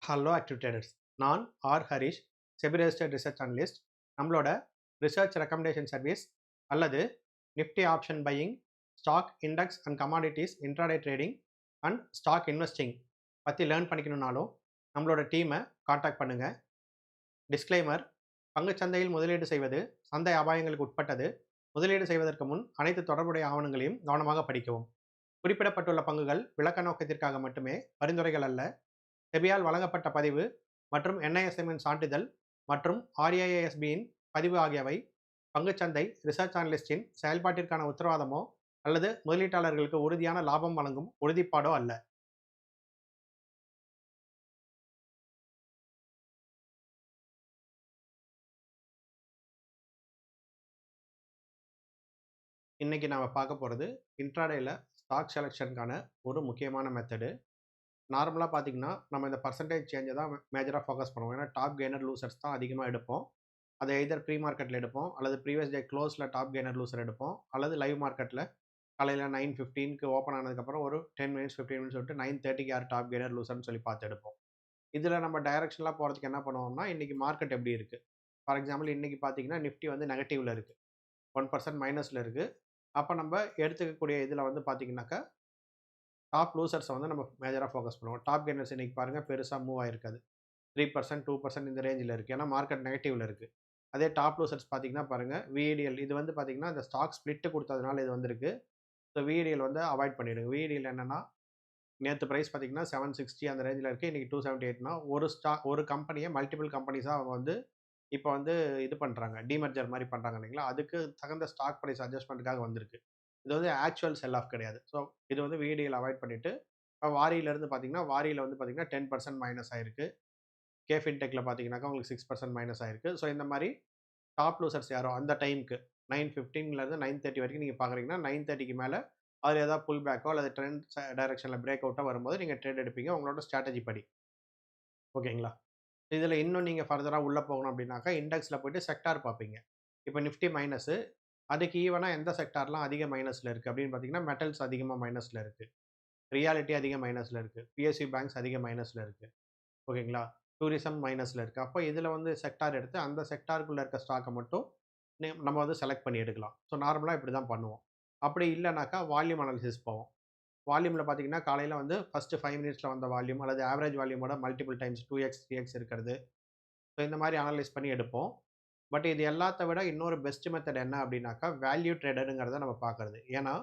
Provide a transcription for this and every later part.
Hello active traders. நான் Harish, SEBI registered research analyst. நம்மளோட research recommendation service அல்லது nifty option buying, stock index and commodities intraday trading and stock investing பற்றி learn பண்ணிக்கணுன்னாலும் நம்மளோட டீமை contact பண்ணுங்கள். டிஸ்க்ளைமர்: பங்குச்சந்தையில் முதலீடு செய்வது சந்தை அபாயங்களுக்கு உட்பட்டது. முதலீடு செய்வதற்கு முன் அனைத்து தொடர்புடைய ஆவணங்களையும் கவனமாக படிக்கவும். குறிப்பிடப்பட்டுள்ள பங்குகள் விளக்க நோக்கத்திற்காக மட்டுமே, பரிந்துரைகள் அல்ல. செபியால் வழங்கப்பட்ட பதிவு மற்றும் NISMன் சான்றிதழ் மற்றும் RIASBயின் பதிவு ஆகியவை பங்குச்சந்தை ரிசர்ச் அனலிஸ்டின் செயல்பாட்டிற்கான உத்தரவாதமோ அல்லது முதலீட்டாளர்களுக்கு உறுதியான லாபம் வழங்கும் உறுதிப்பாடோ அல்ல. இன்னைக்கு நாம பார்க்க போகிறது இன்ட்ராடேல ஸ்டாக் செலெக்ஷனுக்கான ஒரு முக்கியமான மெத்தடு. நார்மலாக பார்த்தீங்கன்னா நம்ம இந்த பர்சன்டேஜ் சேஞ்சை தான் மேஜராக ஃபோக்கஸ் பண்ணுவோம். ஏன்னா டாப் கெய்னர் லூசர்ஸ் தான் அதிகமாக எடுப்போம். அதை எய்தர் ப்ரீ மார்க்கெட்டில் எடுப்போம், அல்லது ப்ரீவியஸ் டே க்ளோஸில் டாப் கெய்னர் லூசர் எடுப்போம், அல்லது லைவ் மார்க்கெட்டில் காலையில் 9:15க்கு ஓப்பன் ஆனதுக்கப்புறம் ஒரு 10 மினிட்ஸ் 15 மினிட்ஸ் விட்டு 9:30க்கு யார் டாப் கெய்னர் லூசர்னு சொல்லி பார்த்து எடுப்போம். இதில் நம்ம டைரக்ஷனலாக போகிறதுக்கு என்ன பண்ணுவோம்னா, இன்றைக்கி மார்க்கெட் எப்படி இருக்குது. ஃபார் எக்ஸாம்பிள் இன்றைக்கி பார்த்தீங்கன்னா நிஃப்டி வந்து நெகட்டிவில் இருக்குது, 1% மைனஸில் இருக்குது. அப்போ நம்ம எடுத்துக்கக்கூடிய இதில் வந்து பார்த்தீங்கன்னாக்கா டாப் லூசர்ஸை வந்து நம்ம மேஜராக ஃபோக்கஸ் பண்ணுவோம். டாப் கெய்னர்ஸ் இன்றைக்கி பாருங்கள் பெருசாக மூவ் ஆகிருக்காது, 3% 2% இந்த ரேஞ்சில் இருக்குது, ஏன்னா மார்க்கெட் நெகட்டிவில் இருக்குது. அதே டாப் லூசர்ஸ் பார்த்தீங்கன்னா பாருங்கள் VDL, இது வந்து பார்த்தீங்கன்னா இந்த ஸ்டாக் ஸ்பிளிட்டு கொடுத்ததுனால இது வந்திருக்கு. ஸோ VDL வந்து அவாய்ட் பண்ணிவிடுங்க. VDL என்னென்னா, நேற்று ப்ரைஸ் பார்த்தீங்கன்னா 760 அந்த ரேஞ்சில் இருக்குது, இன்றைக்கி 278னா ஒரு கம்பெனியை மல்டிபிள் கம்பெனிஸாக அவங்க வந்து இப்போ வந்து இது பண்ணுறாங்க, டிமர்ஜர் மாதிரி பண்ணுறாங்க இல்லைங்களா. அதுக்கு தகுந்த ஸ்டாக் ப்ரைஸ் அட்ஜஸ்ட்மெண்ட்டுக்காக வந்திருக்கு. இது வந்து ஆக்சுவல் செல் ஆஃப் கிடையாது. ஸோ இது வந்து VDL அவாய்ட் பண்ணிவிட்டு, இப்போ வாரியிலேருந்து பார்த்தீங்கன்னா வாரியில் வந்து பார்த்தீங்கன்னா 10% மைனஸ் ஆகிருக்கு. KFinTechல பார்த்தீங்கன்னாக்கா உங்களுக்கு 6% மைனஸ் ஆகிருக்கு. ஸோ இந்த மாதிரி டாப் லூசர்ஸ் யாரோ அந்த டைமுக்கு 9:15லேருந்து 9:30 வரைக்கும் நீங்கள் பார்க்குறீங்கன்னா 9:30க்கு மேலே அதில் ஏதாவது புல் பேக்கோ அல்லது ட்ரெண்ட் டைரக்ஷனில் பிரேக் அவுட்டாக வரும்போது நீங்கள் ட்ரேட் எடுப்பீங்க உங்களோட ஸ்ட்ராட்டஜி படி. ஓகேங்களா. இதில் இன்னும் நீங்கள் ஃபர்தராக உள்ளே போகணும் அப்படின்னாக்கா இண்டெக்ஸில் போய்ட்டு செக்டார் பார்ப்பீங்க. இப்போ நிஃப்டி மைனஸு, அதுக்கு ஈவனாக எந்த செக்டார்லாம் அதிக மைனஸில் இருக்குது அப்படின்னு பார்த்தீங்கன்னா மெட்டல்ஸ் அதிகமாக மைனஸில் இருக்குது, ரியாலிட்டி அதிக மைனஸில் இருக்குது, PSU பேங்க்ஸ் அதிக மைனஸில் இருக்குது. ஓகேங்களா. டூரிசம் மைனஸில் இருக்குது. அப்போ இதில் வந்து செக்டார் எடுத்து அந்த செக்டாருக்குள்ளே இருக்க ஸ்டாக்கை மட்டும் நம்ம வந்து செலக்ட் பண்ணி எடுக்கலாம். ஸோ நார்மலாக இப்படி தான் பண்ணுவோம். அப்படி இல்லைனாக்கா வால்யூம் அனாலிசிஸ் போவோம். வால்யூமில் பார்த்தீங்கன்னா காலையில் வந்து ஃபஸ்ட்டு 5 மினிட்ஸில் வந்த வால்யூம் அல்லது average வால்யூமோட multiple times 2x 3x இருக்கிறது. ஸோ இந்த மாதிரி அனலைஸ் பண்ணி எடுப்போம். பட் இது எல்லாத்த விட இன்னொரு பெஸ்ட் மெத்தட் என்ன அப்படின்னாக்கா வேல்யூ ட்ரேடருங்கிறத நம்ம பார்க்குறது. ஏன்னா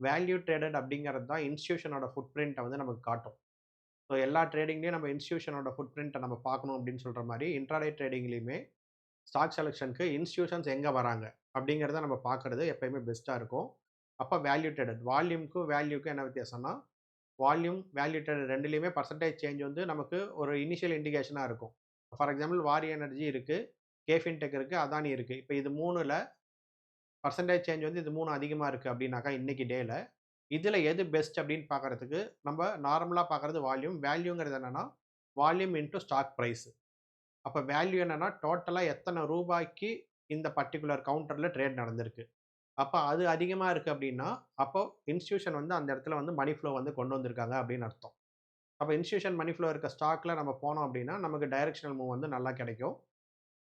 வேல்யூ ட்ரேடட் அப்படிங்கிறது தான் இன்ஸ்டியூஷனோட ஃபுட் பிரிண்ட்டை வந்து நமக்கு காட்டும். ஸோ எல்லா ட்ரேடிங்லேயும் நம்ம இன்ஸ்டியூஷனோட ஃபுட் பிரிண்ட்டை நம்ம பார்க்கணும் அப்படின்னு சொல்கிற மாதிரி இன்ட்ராடே ட்ரேடிங்லேயுமே ஸ்டாக் செலெக்ஷனுக்கு இன்ஸ்டியூஷன்ஸ் எங்கே வராங்க அப்படிங்கிறத நம்ம பார்க்குறது எப்போயுமே பெஸ்ட்டாக இருக்கும். அப்போ வேல்யூ ட்ரேடட் வால்யூமுக்கும் வேல்யூக்கும் என்ன வித்தியாசம்னா, வால்யூம் வேல்யூ ட்ரேடட் ரெண்டுலேயுமே பர்சன்டேஜ் சேஞ்ச் வந்து நமக்கு ஒரு இனிஷியல் இண்டிகேஷனாக இருக்கும். ஃபார் எக்ஸாம்பிள் வாரி எனர்ஜி இருக்குது, KFinTech இருக்குது, அதானி இருக்குது. இப்போ இது 3ல் பர்சன்டேஜ் சேஞ்ச் வந்து இது 3 அதிகமாக இருக்குது அப்படின்னாக்கா இன்றைக்கி டேயில் இதில் எது பெஸ்ட் அப்படின்னு பார்க்குறதுக்கு நம்ம நார்மலாக பார்க்குறது வால்யூம். வேல்யூங்கிறது என்னென்னா வால்யூம் இன்ட்டு ஸ்டாக் ப்ரைஸு. அப்போ வேல்யூ என்னென்னா டோட்டலாக எத்தனை ரூபாய்க்கு இந்த பர்டிகுலர் கவுண்டரில் ட்ரேட் நடந்திருக்கு. அப்போ அது அதிகமாக இருக்குது அப்படின்னா அப்போ இன்ஸ்டியூஷன் வந்து அந்த இடத்துல வந்து மணி ஃப்ளோ வந்து கொண்டு வந்திருக்காங்க அப்படின்னு அர்த்தம். அப்போ இன்ஸ்டியூஷன் மணி ஃப்ளோ இருக்க ஸ்டாக்கில் நம்ம போனோம் அப்படின்னா நமக்கு டைரெக்ஷனல் மூவ் வந்து நல்லா கிடைக்கும்.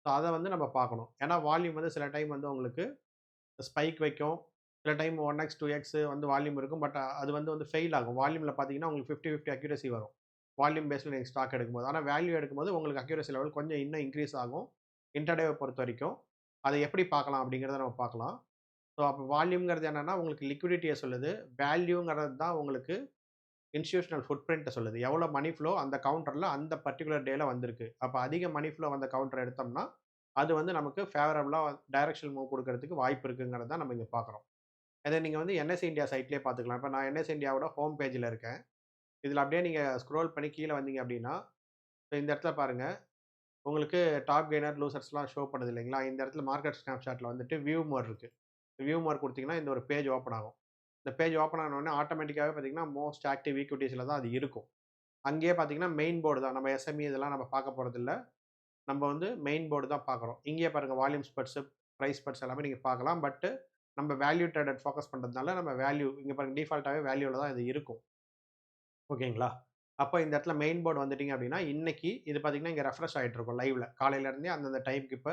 ஸோ அதை வந்து நம்ம பார்க்கணும். ஏன்னா வால்யூம் வந்து சில டைம் வந்து உங்களுக்கு ஸ்பைக் வைக்கும், சில டைம் 1x 2x வந்து வால்யூம் இருக்கும். பட் அது வந்து ஃபெயில் ஆகும். வால்யூமில் பார்த்தீங்கன்னா உங்களுக்கு 50-50 அக்யூரசி வரும் வால்யூம் பேஸில் நீங்கள் ஸ்டாக் எடுக்கும்போது. ஆனால் வேல்யூ எடுக்கும்போது உங்களுக்கு அக்யூரசி லெவல் கொஞ்சம் இன்னும் இன்க்ரீஸ் ஆகும் இன்டர்டேவை பொறுத்த வரைக்கும். அதை எப்படி பார்க்கலாம் அப்படிங்கிறத நம்ம பார்க்கலாம். ஸோ அப்போ வால்யூம்ங்கிறது என்னென்னா உங்களுக்கு லிக்விடிட்டியை சொல்லுது, வேல்யூங்கிறது தான் உங்களுக்கு இன்ஸ்டியூஷனல் ஃபுட் பிரிண்ட்டை சொல்லுது. எவ்வளோ மணி ஃப்ளோ அந்த கவுண்டரில் அந்த பர்டிகுலர் டேயில் வந்திருக்கு. அப்போ அதிக மணி ஃப்ளோ அந்த கவுண்டரை எடுத்தோம்னா அது வந்து நமக்கு ஃபேவரபுளாக டைரக்ஷனல் மூவ் கொடுக்கறதுக்கு வாய்ப்பு இருக்குங்கிறத நம்ம இங்கே பார்க்குறோம். அதை நீங்கள் வந்து NSE இந்தியா சைட்லேயே பார்த்துக்கலாம். இப்போ நான் NSE இந்தியாவோட ஹோம் பேஜில் இருக்கேன். இதில் அப்படியே நீங்கள் ஸ்க்ரோல் பண்ணி கீழே வந்தீங்க அப்படின்னா இந்த இடத்துல பாருங்கள் உங்களுக்கு டாப் கெய்னர் லூசர்ஸ்லாம் ஷோ பண்ணுது இல்லைங்களா. இந்த இடத்துல மார்க்கெட் ஸ்னாப்ஷாட்டில் வந்துட்டு வியூ மோர் இருக்குது. வியூ மோர் கொடுத்தீங்கன்னா இந்த ஒரு பேஜ் ஓப்பன் ஆகும். இந்த பேஜ் ஓப்பன் ஆனோடனே ஆட்டோமேட்டிக்காகவே பார்த்தீங்கன்னா மோஸ்ட் ஆக்டிவ் ஈக்விட்டிஸில் தான் அது இருக்கும். அங்கேயே பார்த்தீங்கன்னா மெயின் போர்டு தான், நம்ம SME இதெல்லாம் நம்ம பார்க்க போகிறதில்ல. நம்ம வந்து மெயின் போர்டு தான் பார்க்குறோம். இங்கேயே பாருங்கள் வால்யூம் ஸ்பெட்ஸு ப்ரைஸ் ஸ்பெட்ஸ் எல்லாமே நீங்கள் பார்க்கலாம். பட்டு நம்ம வேல்யூ ட்ரேடட் ஃபோக்கஸ் பண்ணுறதுனால நம்ம வேல்யூ இங்கே பாருங்கள் டிஃபால்ட்டாகவே வேல்யூவில் தான் இது இருக்கும். ஓகேங்களா. அப்போ இந்த இடத்துல மெயின் போர்டு வந்துட்டீங்க அப்படின்னா, இன்னைக்கு இது பார்த்தீங்கன்னா, இங்க ரெஃப்ரெஷ் ஆயிட்டு இருக்கும் லைவ்ல. காலையில இருந்தே அந்தந்த டைம்க்கு இப்ப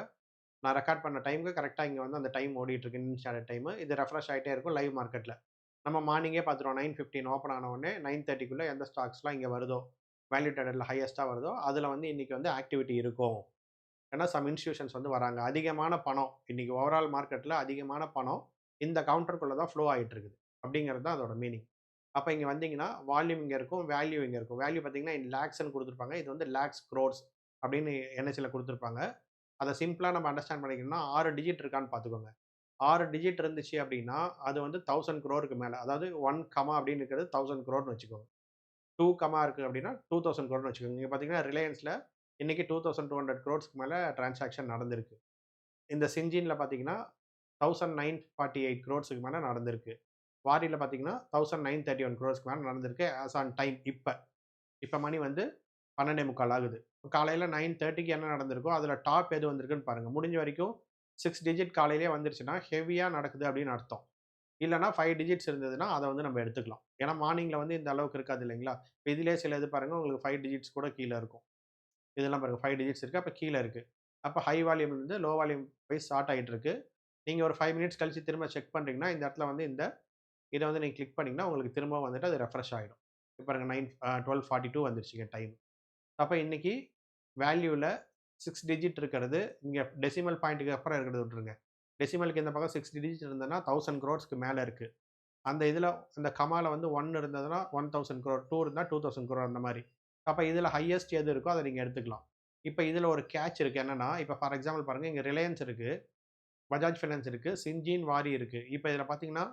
நான் ரெக்கார்ட் பண்ண டைம்க்கு கரெக்ட்டா இங்க வந்து அந்த டைம் ஓடிட்டு இருக்கு. Indian standard time. இது ரெஃப்ரெஷ் ஆயிட்டே இருக்கும் லைவ் மார்க்கெட்ல. நம்ம மார்னிங்கே பார்த்துருவோம். 9:15 ஓப்பன் ஆன உடனே 9:30க்குள்ள எந்த ஸ்டாக்ஸ்லாம் இங்க வருதோ, வேல்யூ ட்ரேடட்ல ஹையஸ்ட்டா வருதோ, அதுல வந்து இன்னைக்கு வந்து ஆக்டிவிட்டி இருக்கும். ஏன்னா சம் இன்ஸ்டிடியூஷன்ஸ் வந்து வராங்க. அதிகமான பணம் இன்னைக்கு ஓவரால் மார்க்கெட்ல அதிகமான பணம் இந்த கவுண்டருக்குள்ள தான் ஃப்ளோ ஆயிட்டு இருக்குது. அப்படிங்கிறது தான் அதோட மீனிங். அப்ப இங்க வந்தீங்கன்னா, வால்யூம் இங்க இருக்கும். வேல்யூ இங்க இருக்கும். வேல்யூ பார்த்தீங்கன்னா, இன் லேக்ஸ்ன்னு குடுத்திருப்பாங்க. இது வந்து லேக்ஸ், குரோர்ஸ் அப்படின்னு என்எஸ்சில குடுத்திருப்பாங்க. அத சிம்பிளா நம்ம அண்டர்ஸ்டாண்ட் பண்ணிக்கணும்னா 6 டிஜிட் இருக்கான்னு பார்த்துக்கோங்க. 6 டிஜிட் இருந்துச்சு அப்படின்னா, அது வந்து 1000 குரோருக்கு மேல. அதாவது 1 கமா அப்படின்னு இருக்கிறது 1000 குரோர்ன்னு வச்சுக்கோங்க. 2 கமா இருக்கு அப்படின்னா 2000 குரோர்ன்னு வச்சுக்கோங்க. இங்க பார்த்தீங்கன்னா, ரிலையன்ஸ்ல இன்னைக்கு 2200 குரோர்ஸ்க்கு மேல டிரான்சாக்ஷன் நடந்திருக்கு. இந்த சிஞ்சின்ல பார்த்தீங்கன்னா, 1948 குரோர்ஸ்க்கு மேல நடந்திருக்கு. வாரியில பார்த்தீங்கன்னா, 1931 குரோர்ஸ்க்கு மேல நடந்திருக்கு. ஆஸ் ஆன் டைம் இப்ப. இப்ப மணி வந்து 12:45 ஆகுது. காலையில 9:30க்கு என்ன நடந்திருக்கோ, அதுல டாப் எது வந்திருக்குன்னு பாருங்க. முடிஞ்ச வரைக்கும் 6 டிஜிட் காலையிலேயே வந்துருச்சுன்னா, ஹெவியா நடக்குது அப்படின்னு அர்த்தம். இல்லன்னா 5 டிஜிட்ஸ் இருந்ததுன்னா, அத வந்து நம்ம எடுத்துக்கலாம். ஏன்னா மார்னிங்ல வந்து இந்த அளவுக்கு இருக்காது இல்லைங்களா? இப்ப இதிலேயே சில இது பாருங்க, உங்களுக்கு 5 டிஜிட்ஸ் கூட கீழ இருக்கும். இதெல்லாம் பாருங்க 5 டிஜிட்ஸ் இருக்கு. அப்ப கீழ இருக்கு. அப்ப ஹை வால்யூம்ல இருந்து லோ வால்யூம் போய் ஸ்டார்ட் ஆயிட்டு இருக்கு. நீங்க ஒரு 5 மினிட்ஸ் கழிச்சு திரும்ப செக் பண்றீங்கன்னா, இந்த இடத்துல வந்து இத வந்து நீங்க கிளிக் பண்ணீங்கன்னா, உங்களுக்கு திரும்பவும் வந்துட்டு அது ரெஃப்ரெஷ் ஆயிடும். இப்ப பாருங்க 12:42 வந்துருச்சுங்க டைம். அப்ப இன்னைக்கு வேல்யூல 6 டிஜிட் இருக்கிறது, இங்க டெசிமல் பாயிண்ட்க்கு அப்புறம் இருக்கிறத விட்டுருங்க. டெசிமலுக்கு இந்த பக்கம் 6 டிஜிட் இருந்ததுன்னா 1000 குரோர்ஸ்க்கு மேல இருக்கு. அந்த இதுல அந்த கமால வந்து 1 இருந்ததுன்னா 1000 குரோர், 2 இருந்தா 2000 குரோர் அந்த மாரி. அப்ப இதுல ஹையஸ்ட் எது இருக்கோ அத நீங்க எடுத்துக்கலாம். இப்ப இதுல ஒரு கேட்ச் இருக்கு. என்னன்னா, இப்ப ஃபார் எக்ஸாம்பிள் பாருங்க, இங்க ரிலையன்ஸ் இருக்கு, பஜாஜ் ஃபினான்ஸ் இருக்கு, சிஞ்சின், வாரி இருக்கு. இப்ப இதுல பார்த்தீங்கன்னா,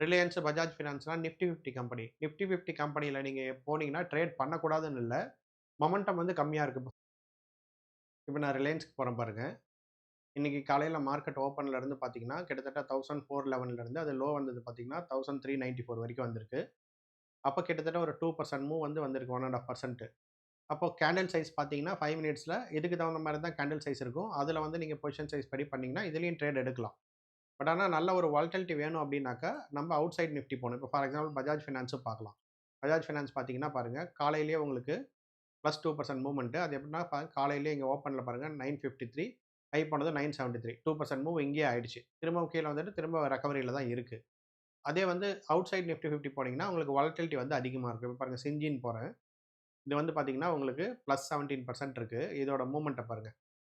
ரிலையன்ஸ், பஜாஜ் ஃபினான்ஸ்லாம் நிஃப்டி 50 கம்பெனி. நிஃப்டி 50 கம்பெனில நீங்க போனீங்கன்னா, ட்ரேட் பண்ணக்கூடாதுன்னு இல்ல. மொமெண்டம் வந்து கம்மியா இருக்கு. இப்ப நான் ரிலையன்ஸ்க்கு போறேன் பாருங்க. இன்னைக்கு காலையில மார்க்கெட் ஓப்பன்ல இருந்து பார்த்தீங்கன்னா, கிட்டத்தட்ட 1411ல இருந்து அது லோ வந்தது பார்த்தீங்கன்னா, 1394 வரைக்கும் வந்திருக்கு. அப்ப கிட்டத்தட்ட ஒரு 2% மூவ் வந்து வந்திருக்கு. 1 1/2%. அப்போ கேண்டில் சைஸ் பார்த்தீங்கன்னா, 5 மினிட்ஸ்ல இதுக்கு தகுந்த மாரி தான் கேண்டில் சைஸ் இருக்கும். அதுல வந்து நீங்க பொசிஷன் சைஸ் படி பண்ணீங்கன்னா, இதுலயும் ட்ரேட் எடுக்கலாம். பட் ஆனா நல்ல ஒரு வாலட்டிலிட்டி வேணும் அப்டின்னாக்கா, நம்ம அவுட் சைட் நிஃப்டி போணும். இப்போ ஃபார் எக்ஸாம்பிள் பஜாஜ் ஃபினான்ஸும் பார்க்கலாம். பஜாஜ் ஃபினான்ஸ் பார்த்தீங்கன்னா பாருங்க, காலையிலேயே உங்களுக்கு +2% மூவ்மெண்ட். அது எப்படின்னா காலையிலேயே இங்க ஓப்பன்ல பாருங்க 953 ஹை போனது 973 2% மூவ் இங்கேயே ஆயிடுச்சு. திரும்பவும் கீழ வந்துட்டு திரும்ப ரெக்கவரியில தான் இருக்கு. அதே வந்து அவுட் சைட் நிஃப்டி 50 போனீங்கன்னா, உங்களுக்கு வாலட்டிலிட்டி வந்து அதிகமா இருக்கும். இப்ப பாருங்க சிஞ்சின் போறேன். இது வந்து பார்த்தீங்கன்னா, உங்களுக்கு +17% இருக்கு. இதோட மூவ்மெண்ட்ட பாருங்க.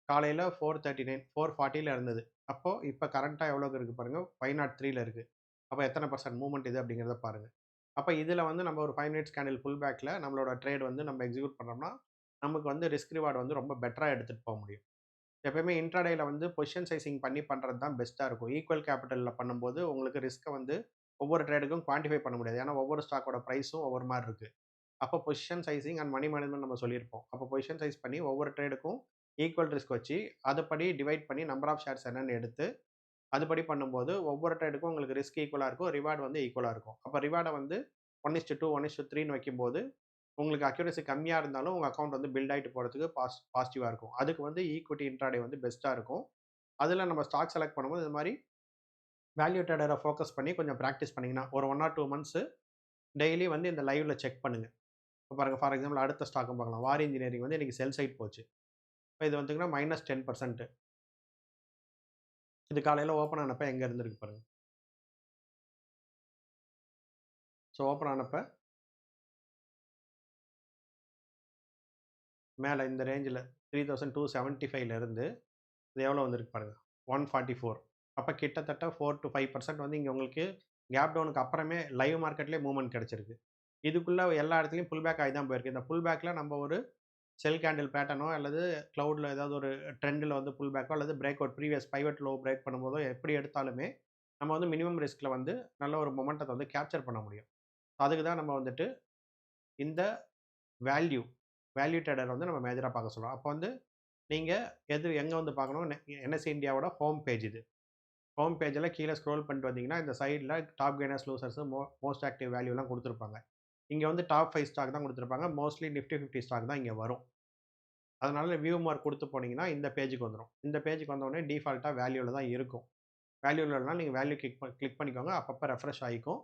காலையில 439 440ல இருந்தது. அப்போ இப்ப கரண்ட்டா எவ்வளோக்கு இருக்கு பாருங்க. 503ல இருக்கு. அப்ப எத்தன பெர்சன்ட் மூவ்மெண்ட் இது அப்படிங்கிறத பாருங்க. அப்ப இதுல வந்து நம்ம ஒரு 5 மினிட்ஸ் கேண்டில் புல் பேக்ல நம்மளோட ட்ரேட் வந்து நம்ம எக்ஸிக்யூட் பண்ணோம்னா, நமக்கு வந்து ரிஸ்க் ரிவார்ட் வந்து ரொம்ப பெட்டரா எடுத்துட்டு போ முடியும். எப்பயுமே இன்ட்ராடேல வந்து பொசிஷன் சைசிங் பண்ணி பண்றது தான் பெஸ்ட்டா இருக்கும். ஈக்குவல் கேப்பிட்டல்ல பண்ணும்போது உங்களுக்கு ரிஸ்க்க வந்து ஒவ்வொரு ட்ரேடுக்கும் குவான்டிஃபை பண்ண முடியாது. ஏன்னா ஒவ்வொரு ஸ்டாக்கோட பிரைஸும் ஒவ்வொரு மாரி இருக்கு. அப்போ position sizing and money management நம்ம சொல்லியிருப்போம். அப்போ பொசிஷன் சைஸ் பண்ணி ஒவ்வொரு ட்ரேடுக்கும் ஈக்குவல் ரிஸ்க் வச்சு, அதுபடி டிவைட் பண்ணி நம்பர் ஆஃப் ஷேர்ஸ் என்னன்னு எடுத்து, அதுபடி பண்ணும்போது ஒவ்வொரு ட்ரேடுக்கும் உங்களுக்கு ரிஸ்க் ஈக்குவலா இருக்கும். ரிவார்ட் வந்து ஈக்குவலா இருக்கும். அப்ப ரிவார்ட வந்து 1:2, 1:3ன்னு வைக்கும்போது, உங்களுக்கு அக்யூரசி கம்மியா இருந்தாலும் உங்க அக்கவுண்ட் வந்து பில்ட் ஆயிட்டு போறதுக்கு பாசிட்டிவா இருக்கும். அதுக்கு வந்து ஈக்விட்டி இன்ட்ராடே வந்து பெஸ்ட்டா இருக்கும். அதுல நம்ம ஸ்டாக் செலக்ட் பண்ணும்போது இந்த மாரி வேல்யூ ட்ரேடர ஃபோக்கஸ் பண்ணி கொஞ்சம் பிராக்டிஸ் பண்ணீங்கன்னா, ஒரு 1 ஆர் 2 மந்த்ஸ் டெய்லி வந்து இந்த லைவ்ல செக் பண்ணுங்க. இப்ப பாருங்க ஃபார் எக்ஸாம்பிள் அடுத்த ஸ்டாக்கும் பார்க்கலாம். வாரி இன்ஜினியரிங் வந்து இன்னைக்கு செல் சைட் போச்சு. இப்ப இது வந்துங்கன்னா -10%. இது காலையில ஓப்பன் ஆனப்ப எங்க இருந்திருக்கு பாருங்க. ஸோ ஓப்பன் ஆனப்ப மேல இந்த ரேஞ்சுல 3275ல இருந்து இது எவ்வளோ வந்திருக்கு பாருங்க. 144. அப்ப கிட்டத்தட்ட 4 to 5% வந்து இங்க உங்களுக்கு கேப் டவுனுக்கு அப்புறமே லைவ் மார்க்கெட்லயே மூவ்மெண்ட் கிடைச்சிருக்கு. இதுக்குள்ள எல்லா இடத்துலயும் புல் பேக் ஆகி தான் போயிருக்கு. இந்த புல் பேக்ல நம்ம ஒரு செல் கேண்டில் பேட்டர்னோ அல்லது கிளவுட்ல ஏதாவது ஒரு ட்ரெண்ட்ல வந்து புல் பேக்கோ அல்லது break out previous pivot low break பண்ணும்போதோ எப்படி எடுத்தாலுமே, நம்ம வந்து மினிமம் ரிஸ்க்ல வந்து நல்ல ஒரு மொமெண்டத்த வந்து கேப்சர் பண்ண முடியும். அதுக்கு தான் நம்ம வந்துட்டு இந்த வேல்யூ வேல்யூ ட்ரேடர் வந்து நம்ம மேஜரா பார்க்க சொல்றோம். அப்போ வந்து நீங்க எங்க வந்து பார்க்கணும், என்எஸ்சி இந்தியாவோட ஹோம் பேஜ் இது. ஹோம் பேஜ்ல கீழ ஸ்க்ரோல் பண்ணிட்டு வந்தீங்கன்னா, இந்த சைட்ல top gainers, losers, most active வேல்யூலாம் குடுத்திருப்பாங்க. இங்க வந்து டாப் 5 ஸ்டாக் தான் குடுத்திருப்பாங்க. மோஸ்ட்லி நிஃப்டி 50 ஸ்டாக் தான் இங்க வரும். அதனால வியூ மார்க் குடுத்து போனீங்கன்னா, இந்த பேஜ்க்கு வந்துரும். இந்த பேஜ்க்கு வந்தவுடனே டிஃபால்ட்டா வேல்யூல தான் இருக்கும். வேல்யூல இல்லனா நீங்க வேல்யூ கிளிக் பண்ணிக்கோங்க. அப்பப்ப ரெஃப்ரெஷ் ஆயிக்கும்.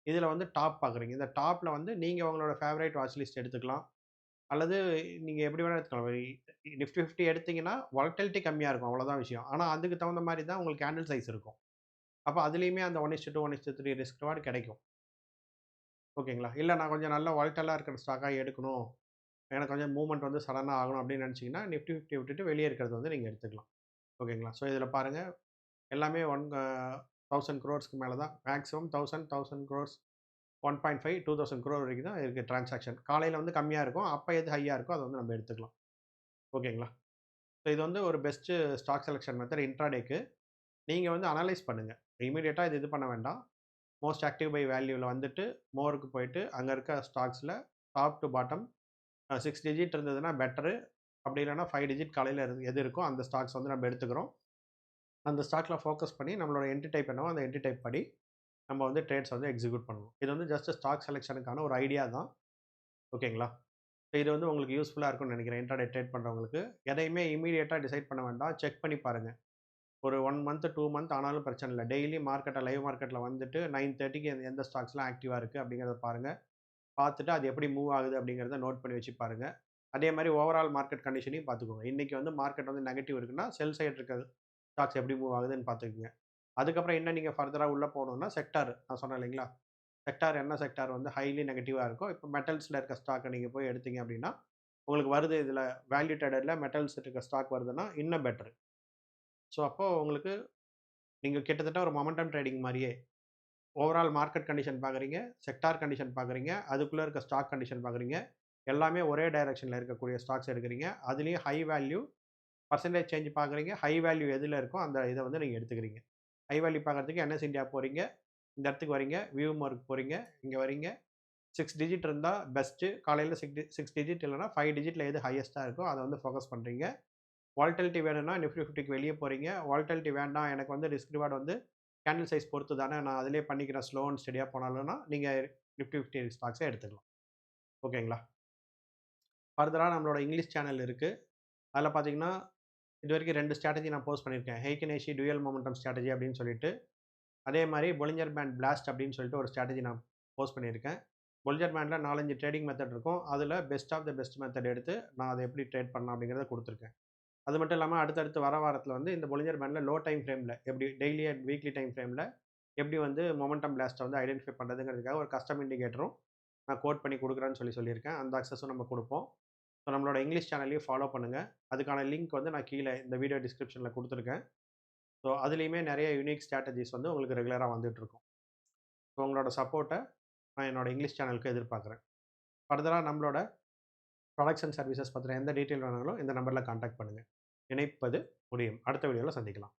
இதில வந்து டாப் பார்க்குறீங்க. இந்த டாப்ல வந்து நீங்க உங்களோட ஃபேவரைட் வாட்ச் லிஸ்ட் எடுத்துக்கலாம். அல்லது நீங்க எப்படி வேணா எடுத்துக்கலாம். நிஃப்டி 50 எடுத்தீங்கன்னா, வாலட்டிலிட்டி கம்மியா இருக்கும். அவ்வளோதான் விஷயம். ஆனா அதுக்கு தகுந்த மாரி தான் உங்களுக்கு கேண்டில் சைஸ் இருக்கும். அப்ப அதிலயுமே அந்த 1:2, 1:3 ரிஸ்க் ரிவார்ட் கிடைக்கும். ஓகேங்களா? இல்ல நான் கொஞ்சம் நல்ல வாலடைலா இருக்கிற ஸ்டாக்கா எடுக்கணும். எனக்கு கொஞ்சம் மூவ்மெண்ட் வந்து சடனா ஆகணும் அப்படின்னு நினைச்சீங்கன்னா, நிஃப்டி 50 விட்டுட்டு வெளியே இருக்கிறத வந்து நீங்க எடுத்துக்கலாம். ஓகேங்களா? ஸோ இதில பாருங்க எல்லாமே 1000 குரோர்ஸ்க்கு மேல தான். மேக்ஸிமம் 1000 குரோர்ஸ் 1.5 2000 குரோர் வரைக்கும் தான் இருக்கு டிரான்சாக்ஷன். காலையில வந்து கம்மியா இருக்கும். அப்ப எது ஹையா இருக்கோ அத வந்து நம்ம எடுத்துக்கலாம். ஓகேங்களா? ஸோ இது வந்து ஒரு பெஸ்ட் ஸ்டாக் செலக்ஷன் மெத்தட் இன்ட்ராடேக்கு. நீங்க வந்து அனலைஸ் பண்ணுங்க. இம்மீடியட்டா இது பண்ண வேண்டாம். மோஸ்ட் ஆக்டிவ் பை வேல்யூல வந்துட்டு மோருக்கு போயிட்டு அங்க இருக்க ஸ்டாக்ஸ்ல டாப் டூ பாட்டம் 6 டிஜிட் இருந்ததுன்னா பெட்டரு. அப்படி இல்லன்னா 5 டிஜிட் காலையில எது இருக்கோ அந்த ஸ்டாக்ஸ் வந்து நம்ம எடுத்துக்கிறோம். அந்த ஸ்டாக்ல ஃபோக்கஸ் பண்ணி நம்மளோட என்ட்ரி டைப் என்னவோ அந்த என்ட்ரி டைப் படி நம்ம வந்து ட்ரேட்ஸ் வந்து எக்ஸிக்யூட் பண்ணணும். இது வந்து ஜஸ்ட் ஸ்டாக் செலக்ஷனுக்கான ஒரு ஐடியா தான். ஓகேங்களா? இது வந்து உங்களுக்கு யூஸ்ஃபுல்லா இருக்கும்னு நினைக்கிறேன். இன்ட்ராடே ட்ரேட் பண்றவங்களுக்கு. எதையுமே இம்மீடியட்டா டிசைட் பண்ண வேண்டாம். செக் பண்ணி பாருங்க. ஒரு 1 மந்த், 2 மந்த் ஆனாலும் பிரச்சனை இல்ல. டெய்லி லைவ் மார்க்கெட்ல வந்துட்டு 9:30க்கு எந்த ஸ்டாக்ஸ்லாம் ஆக்டிவா இருக்கு அப்படிங்கிறத பாருங்க. பார்த்துட்டு அது எப்படி மூவ் ஆகுது அப்படிங்கிறத நோட் பண்ணி வச்சு பாருங்க. அதே மாரி ஓவரால் மார்க்கெட் கண்டிஷனையும் பார்த்துக்கோங்க. இன்னைக்கு வந்து மார்க்கெட் வந்து நெகட்டிவ் இருக்குன்னா, செல் சைடு இருக்க ஸ்டாக்ஸ் எப்படி மூவ் ஆகுதுன்னு பார்த்துக்கங்க. அதுக்கப்புறம் இன்னும் நீங்க ஃபர்தரா உள்ள போணும்னா செக்டார் நான் சொன்னேன் இல்லைங்களா? செக்டார் என்ன செக்டார் வந்து ஹைலி நெகட்டிவா இருக்கோ, இப்போ மெட்டல்ஸ்ல இருக்க ஸ்டாக்க நீங்க போய் எடுத்தீங்க அப்படின்னா, உங்களுக்கு வருது இதுல வேல்யூ ட்ரேடட்ல மெட்டல்ஸ் இருக்க ஸ்டாக் வருதுன்னா, இன்னும் பெட்டர். ஸோ அப்போ உங்களுக்கு நீங்க கிட்டத்தட்ட ஒரு மொமெண்டம் ட்ரேடிங் மாரியே ஓவரால் மார்க்கெட் கண்டிஷன் பார்க்குறீங்க, செக்டார் கண்டிஷன் பார்க்குறீங்க, அதுக்குள்ள இருக்க ஸ்டாக் கண்டிஷன் பார்க்குறீங்க. எல்லாமே ஒரே டைரக்ஷன்ல இருக்கக்கூடிய ஸ்டாக்ஸ் எடுக்குறீங்க. அதிலேயும் ஹை வேல்யூ பெர்சன்டேஜ் சேஞ்ச் பார்க்குறீங்க. ஹை வேல்யூ எதுல இருக்கோ அந்த இத வந்து நீங்க எடுத்துக்கிறீங்க. ஹை வேல்யூ பார்க்கறதுக்கு என்எஸ் இந்தியா போறீங்க. இந்த இடத்துக்கு வரீங்க. வியூ மார்க் போறீங்க. இங்க வரீங்க. 6 டிஜிட் இருந்தா பெஸ்ட்டு. காலையில 6 டிஜிட் இல்லன்னா 5 டிஜிட்ல எது ஹையஸ்ட்டா இருக்கோ அத வந்து ஃபோக்கஸ் பண்றீங்க. வாலட்டிலிட்டி வேணும்னா நிஃப்டி 50க்கு வெளிய போறீங்க. வாலட்டிலிட்டி வேண்டாம் எனக்கு வந்து ரிஸ்க் ரிவார்ட் வந்து கேண்டில் சைஸ் பொறுத்து தானே நான் அதிலேயே பண்ணிக்கிறேன் ஸ்லோ அண்ட் ஸ்டெடியா போனாலும்னா, நீங்க நிஃப்டி 50 ஸ்டாக்ஸ எடுத்துக்கலாம். ஓகேங்களா? ஃபர்தரா நம்மளோட இங்கிலீஷ் சேனல் இருக்கு. அதில பார்த்தீங்கன்னா, இதுவரைக்கும் 2 ஸ்ட்ராட்டஜி நான் போஸ்ட் பண்ணியிருக்கேன். ஹெய்கி நேஷி டூயல் மொமெண்டம் ஸ்ட்ராட்டஜி அப்படின்னு சொல்லிட்டு, அதே மாரி பொலிஞ்சர் பேண்ட் பிளாஸ்ட் அப்படின்னு சொல்லிட்டு ஒரு ஸ்ட்ராட்டஜி நான் போஸ்ட் பண்ணியிருக்கேன். பொலிஞ்சர் பேண்ட்ல 4, 5 ட்ரேடிங் மெத்தட் இருக்கும். அதில best of the best method எடுத்து நான் அத எப்படி ட்ரேட் பண்ணலாம் அப்படிங்கிறத குடுத்துருக்கேன். அது மட்டும் இல்லாம அடுத்தடுத்து வர வாரத்தில வந்து இந்த பொலிஞ்சர் பேண்ட்ல லோ டைம் ஃப்ரேம்ல எப்படி டெய்லி அண்ட் வீக்லி டைம் ஃப்ரேம்ல எப்படி வந்து மொமெண்டம் பிளாஸ்ட்ட வந்து ஐடென்டிஃபை பண்றதுங்கிறதுக்காக ஒரு கஸ்டம் இண்டிகேட்டரும் நான் கோட் பண்ணி குடுக்குறேன்னு சொல்லியிருக்கேன். அந்த அக்சஸும் நம்ம குடுப்போம். ஸோ நம்மளோட இங்கிலீஷ் சேனலையும் ஃபாலோ பண்ணுங்க. அதுக்கான லிங்க் வந்து நான் கீழ இந்த வீடியோ டிஸ்கிரிப்ஷன்ல குடுத்துருக்கேன். ஸோ அதிலேயுமே நெறைய யூனிக் ஸ்ட்ராட்டஜிஸ் வந்து உங்களுக்கு ரெகுலரா வந்துட்டுருக்கும். ஸோ உங்களோட சப்போர்ட்ட நான் என்னோட இங்கிலீஷ் சேனலுக்கு எதிர்பார்க்குறேன். ஃபர்தரா நம்மளோட ப்ராடக்ட்ஸ் அண்ட் சர்வீசஸ் பத்தின எந்த டீட்டெயில் வேணாலும் இந்த நம்பர்ல கான்டாக்ட் பண்ணுங்க. இணைப்பது முடியும். அடுத்த வீடியோல சந்திக்கலாம்.